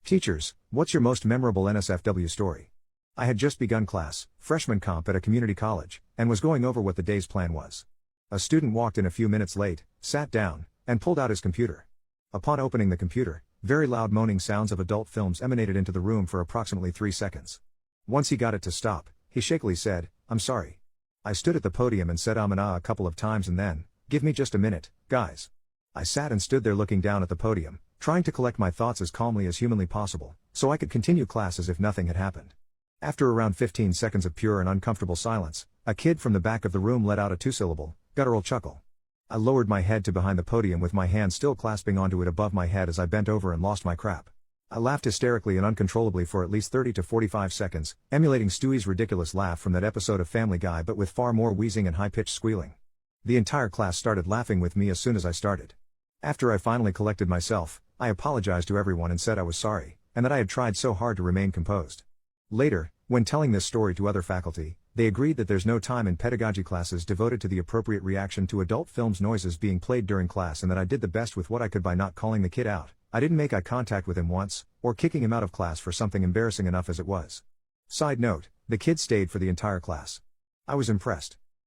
Teachers, what's your most memorable NSFW story? I had just begun class, freshman comp at a community college, and was going over what the day's plan was. A student walked in a few minutes late, sat down, and pulled out his computer. Upon opening the computer, very loud moaning sounds of adult films emanated into the room for approximately 3 seconds. Once he got it to stop, he shakily said, "I'm sorry." I stood at the podium and said and a couple of times and then, "Give me just a minute, guys." I sat and stood there looking down at the podium, trying to collect my thoughts as calmly as humanly possible, so I could continue class as if nothing had happened. After around 15 seconds of pure and uncomfortable silence, a kid from the back of the room let out a 2-syllable, guttural chuckle. I lowered my head to behind the podium with my hand still clasping onto it above my head as I bent over and lost my crap. I laughed hysterically and uncontrollably for at least 30 to 45 seconds, emulating Stewie's ridiculous laugh from that episode of Family Guy but with far more wheezing and high-pitched squealing. The entire class started laughing with me as soon as I started. After I finally collected myself, I apologized to everyone and said I was sorry, and that I had tried so hard to remain composed. Later, when telling this story to other faculty, they agreed that there's no time in pedagogy classes devoted to the appropriate reaction to adult films noises being played during class and that I did the best with what I could by not calling the kid out. I didn't make eye contact with him once, or kicking him out of class for something embarrassing enough as it was. Side note, the kid stayed for the entire class. I was impressed.